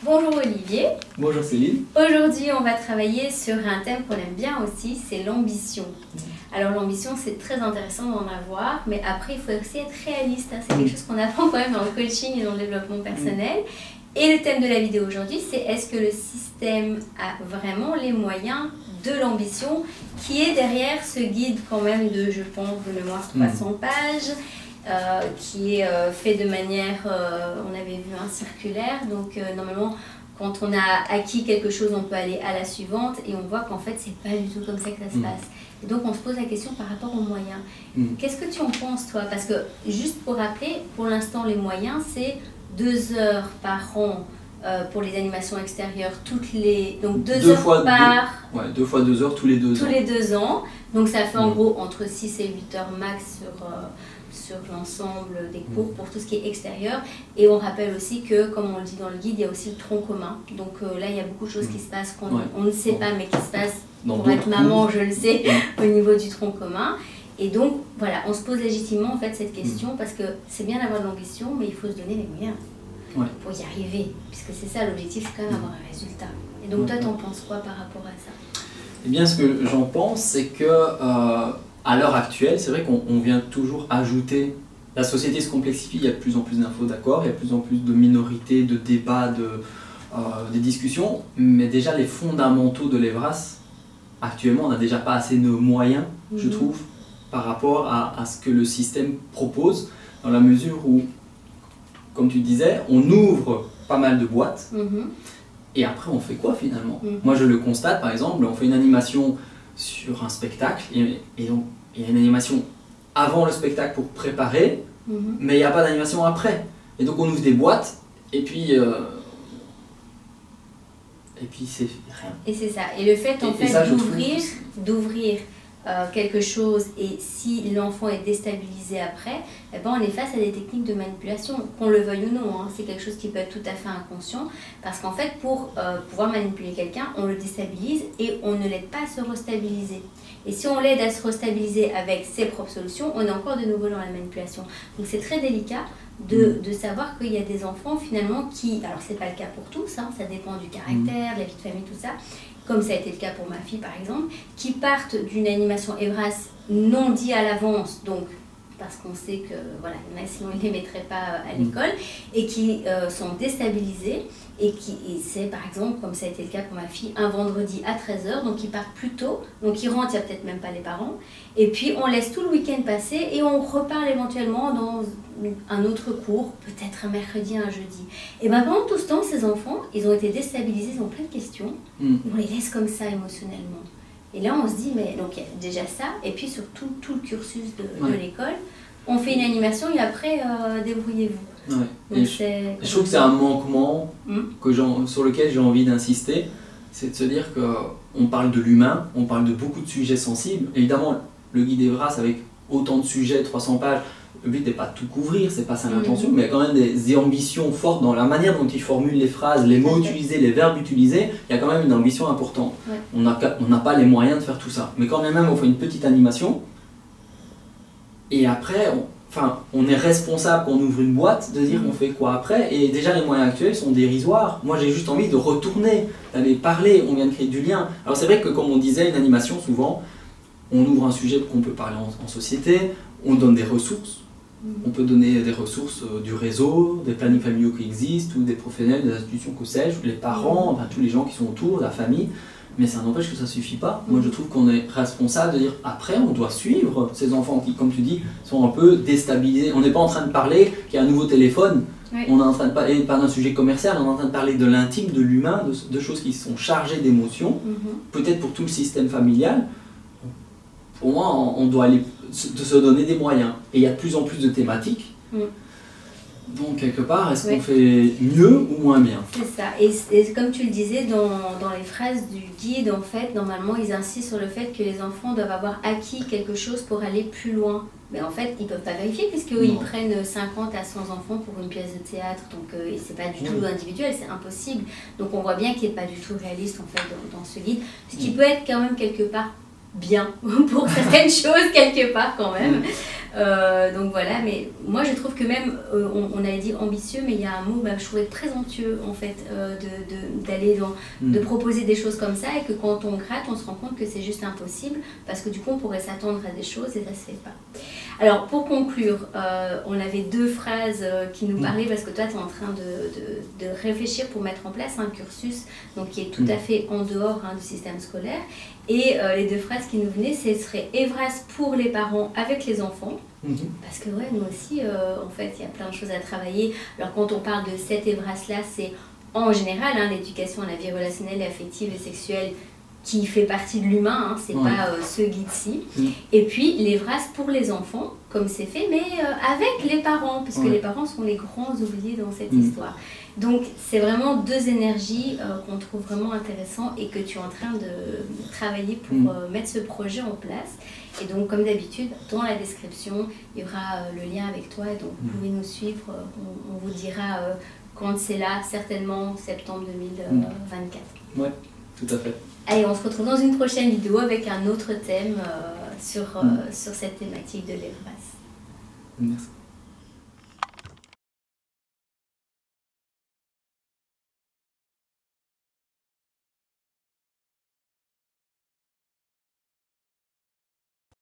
Bonjour Olivier. Bonjour Céline. Aujourd'hui, on va travailler sur un thème qu'on aime bien aussi, c'est l'ambition. Alors l'ambition, c'est très intéressant d'en avoir, mais après, il faut aussi être réaliste. C'est quelque chose qu'on apprend quand même dans le coaching et dans le développement personnel. Et le thème de la vidéo aujourd'hui, c'est est-ce que le système a vraiment les moyens de l'ambition qui est derrière ce guide quand même de, je pense, de mémoire 300 pages, qui est fait de manière, on avait vu un circulaire, donc normalement quand on a acquis quelque chose on peut aller à la suivante et on voit qu'en fait c'est pas du tout comme ça que ça se passe. Et donc on se pose la question par rapport aux moyens. Qu'est-ce que tu en penses toi? Parce que juste pour rappeler, pour l'instant les moyens c'est 2 heures par an pour les animations extérieures, donc 2 heures par... Ouais, 2 fois 2 heures tous les 2 ans. Tous les 2 ans. Donc ça fait en gros entre 6 et 8 heures max sur l'ensemble des cours pour tout ce qui est extérieur. Et on rappelle aussi que, comme on le dit dans le guide, il y a aussi le tronc commun. Donc là, il y a beaucoup de choses qui se passent qu'on ne sait pas, mais qui se passent pour être maman, je le sais, au niveau du tronc commun. Et donc, voilà, on se pose légitimement en fait cette question parce que c'est bien d'avoir de l'ambition, mais il faut se donner les moyens pour y arriver. Puisque c'est ça l'objectif, c'est quand même avoir un résultat. Et donc, toi, t'en penses quoi par rapport à ça? Eh bien, ce que j'en pense, c'est que à l'heure actuelle, c'est vrai qu'on vient toujours ajouter. La société se complexifie, il y a de plus en plus d'infos, d'accord, il y a de plus en plus de minorités, de débats, des discussions, mais déjà les fondamentaux de l'EVRAS, actuellement, on n'a déjà pas assez de moyens, je trouve, par rapport à ce que le système propose, dans la mesure où, comme tu disais, on ouvre pas mal de boîtes. Et après, on fait quoi finalement? Moi, je le constate, par exemple, on fait une animation sur un spectacle, et donc il y a une animation avant le spectacle pour préparer, mais il n'y a pas d'animation après. Et donc, on ouvre des boîtes, et puis c'est rien. Et c'est ça. Et le fait, en fait, d'ouvrir quelque chose, et si l'enfant est déstabilisé après, eh ben on est face à des techniques de manipulation, qu'on le veuille ou non, c'est quelque chose qui peut être tout à fait inconscient, parce qu'en fait pour pouvoir manipuler quelqu'un, on le déstabilise et on ne l'aide pas à se restabiliser. Et si on l'aide à se restabiliser avec ses propres solutions, on est encore de nouveau dans la manipulation. Donc c'est très délicat de savoir qu'il y a des enfants finalement qui, alors c'est pas le cas pour tous, ça dépend du caractère, de la vie de famille, tout ça, comme ça a été le cas pour ma fille par exemple, qui partent d'une animation EVRAS non dit à l'avance, donc parce qu'on sait que voilà, sinon ils ne les mettraient pas à l'école, et qui sont déstabilisés, et c'est par exemple, comme ça a été le cas pour ma fille, un vendredi à 13 h, donc ils partent plus tôt, donc ils rentrent, il n'y a peut-être même pas les parents, et puis on laisse tout le week-end passer, et on reparle éventuellement dans un autre cours, peut-être un mercredi, un jeudi. Et bien pendant tout ce temps, ces enfants, ils ont été déstabilisés, ils ont plein de questions, on les laisse comme ça émotionnellement. Et là, on se dit, mais donc il y a déjà ça, et puis surtout tout le cursus de l'école. On fait une animation et après, débrouillez-vous. Je trouve que c'est un manquement sur lequel j'ai envie d'insister, c'est de se dire qu'on parle de l'humain, on parle de beaucoup de sujets sensibles. Évidemment, le guide EVRAS avec autant de sujets, 300 pages, le but n'est pas de tout couvrir, c'est pas ça l'intention, mais il y a quand même des ambitions fortes dans la manière dont il formule les phrases, les mots utilisés, les verbes utilisés, il y a quand même une ambition importante. On n'a pas les moyens de faire tout ça, mais quand même on fait une petite animation, et après, on est responsable quand on ouvre une boîte de dire on fait quoi après, et déjà les moyens actuels sont dérisoires. Moi j'ai juste envie de retourner, d'aller parler, on vient de créer du lien. Alors c'est vrai que comme on disait, une animation souvent, on ouvre un sujet qu'on peut parler en société, on donne des ressources. On peut donner des ressources du réseau, des plannings familiaux qui existent, ou des professionnels, des institutions, que sais-je, les parents, tous les gens qui sont autour, la famille, mais ça n'empêche que ça ne suffit pas. Moi je trouve qu'on est responsable de dire après on doit suivre ces enfants qui, comme tu dis, sont un peu déstabilisés. On n'est pas en train de parler qu'il y a un nouveau téléphone, on est en train de parler pas d'un sujet commercial, on est en train de parler de l'intime, de l'humain, de choses qui sont chargées d'émotions, peut-être pour tout le système familial. Pour moi, on doit aller se donner des moyens. Et il y a de plus en plus de thématiques. Donc, quelque part, est-ce qu'on fait mieux ou moins bien? C'est ça. Et comme tu le disais, dans les phrases du guide, en fait, normalement, ils insistent sur le fait que les enfants doivent avoir acquis quelque chose pour aller plus loin. Mais en fait, ils ne peuvent pas vérifier puisqu'eux, ils prennent 50 à 100 enfants pour une pièce de théâtre. Donc, et c'est pas du tout individuel, c'est impossible. Donc, on voit bien qu'il n'est pas du tout réaliste, en fait, dans ce guide. Ce qui peut être quand même quelque part bien pour certaines choses quelque part quand même. Donc voilà, mais moi je trouve que même, on avait dit ambitieux, mais il y a un mot, je trouvais présomptueux en fait, de proposer des choses comme ça, et que quand on gratte, on se rend compte que c'est juste impossible, parce que du coup on pourrait s'attendre à des choses et ça se fait pas. Alors pour conclure, on avait 2 phrases qui nous parlaient, parce que toi tu es en train de réfléchir pour mettre en place un cursus donc, qui est tout à fait en dehors du système scolaire. Et les 2 phrases qui nous venaient, ce serait Evras pour les parents avec les enfants. Parce que ouais, nous aussi, en fait, il y a plein de choses à travailler. Alors quand on parle de cette Evras-là, c'est en général l'éducation à la vie relationnelle, affective et sexuelle qui fait partie de l'humain, c'est pas ce guide-ci. Et puis l'Evras pour les enfants, comme c'est fait, mais avec les parents, puisque les parents sont les grands oubliés dans cette histoire. Donc c'est vraiment 2 énergies qu'on trouve vraiment intéressantes et que tu es en train de travailler pour mettre ce projet en place. Et donc comme d'habitude, dans la description, il y aura le lien avec toi, et donc vous pouvez nous suivre, on vous dira quand c'est là, certainement septembre 2024. Ouais, tout à fait. Allez, on se retrouve dans une prochaine vidéo avec un autre thème sur cette thématique de l'Evras. Merci.